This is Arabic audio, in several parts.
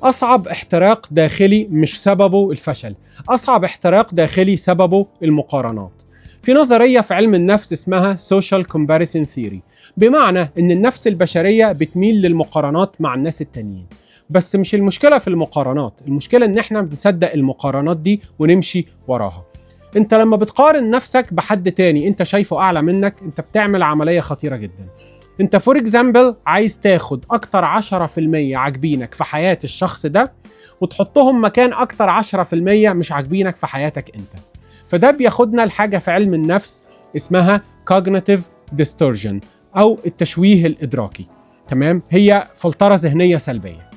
أصعب احتراق داخلي مش سببه الفشل، أصعب احتراق داخلي سببه المقارنات. في نظرية في علم النفس اسمها Social Comparison Theory، بمعنى إن النفس البشرية بتميل للمقارنات مع الناس التانيين. بس مش المشكلة في المقارنات، المشكلة إن إحنا بنصدق المقارنات دي ونمشي وراها. أنت لما بتقارن نفسك بحد تاني أنت شايفه أعلى منك، أنت بتعمل عملية خطيرة جدا. انت فور اكزامبل عايز تاخد اكتر 10% عاجبينك في حياة الشخص ده وتحطهم مكان اكتر 10% مش عاجبينك في حياتك انت. فده بياخدنا لحاجة في علم النفس اسمها cognitive distortion او التشويه الادراكي. تمام؟ هي فلترة ذهنية سلبية.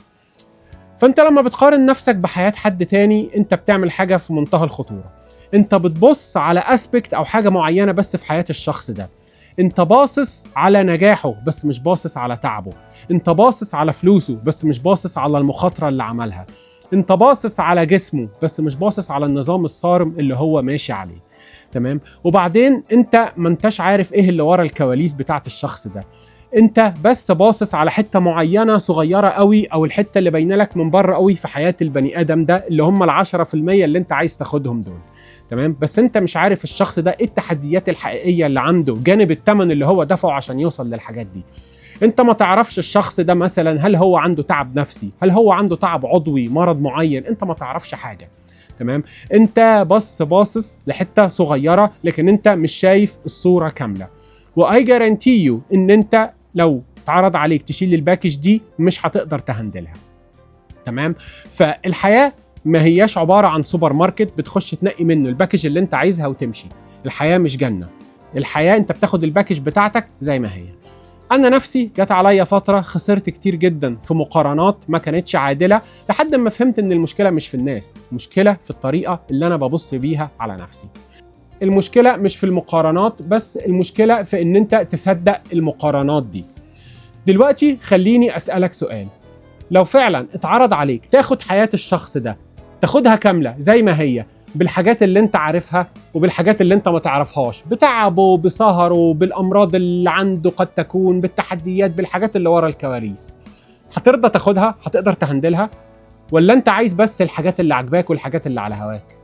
فانت لما بتقارن نفسك بحياة حد تاني انت بتعمل حاجة في منتهى الخطورة. انت بتبص على اسبكت او حاجة معينة بس في حياة الشخص ده. انت باصص على نجاحه بس مش باصص على تعبه، انت باصص على فلوسه بس مش باصص على المخاطرة اللي عملها، انت باصص على جسمه بس مش باصص على النظام الصارم اللي هو ماشي عليه. تمام؟ وبعدين انت ما انتش عارف ايه اللي ورا الكواليس بتاعت الشخص ده، انت بس باصص على حتة معينة صغيرة قوي او الحتة اللي باينه لك من بره قوي في حياة البني ادم ده اللي هم ال10% اللي انت عايز تاخدهم دول. تمام؟ بس انت مش عارف الشخص ده ايه التحديات الحقيقية اللي عنده جانب الثمن اللي هو دفعه عشان يوصل للحاجات دي. انت ما تعرفش الشخص ده مثلا هل هو عنده تعب نفسي، هل هو عنده تعب عضوي، مرض معين، انت ما تعرفش حاجة. تمام؟ انت بس باصص لحتة صغيرة لكن انت مش شايف الصورة كاملة. واي جارانتي يو ان انت لو اتعرض عليك تشيل الباكج دي مش هتقدر تهندلها. تمام؟ فالحياة ما هياش عبارة عن سوبر ماركت بتخش تنقي منه الباكج اللي انت عايزها وتمشي. الحياة مش جنة. الحياة انت بتاخد الباكج بتاعتك زي ما هي. انا نفسي جت عليا فترة خسرت كتير جدا في مقارنات ما كانتش عادلة لحد ما فهمت ان المشكلة مش في الناس، المشكلة في الطريقة اللي انا ببص بيها على نفسي. المشكلة مش في المقارنات بس، المشكلة في ان انت تصدق المقارنات دي. دلوقتي خليني اسألك سؤال، لو فعلا اتعرض عليك تاخد حياة الشخص ده تاخدها كاملة زي ما هي بالحاجات اللي انت عارفها وبالحاجات اللي انت ما تعرفهاش، بتعبه، بسهره، بالامراض اللي عنده قد تكون، بالتحديات، بالحاجات اللي ورا الكواليس، هترضى تاخدها؟ هتقدر تهندلها؟ ولا انت عايز بس الحاجات اللي عجباك والحاجات اللي على هواك؟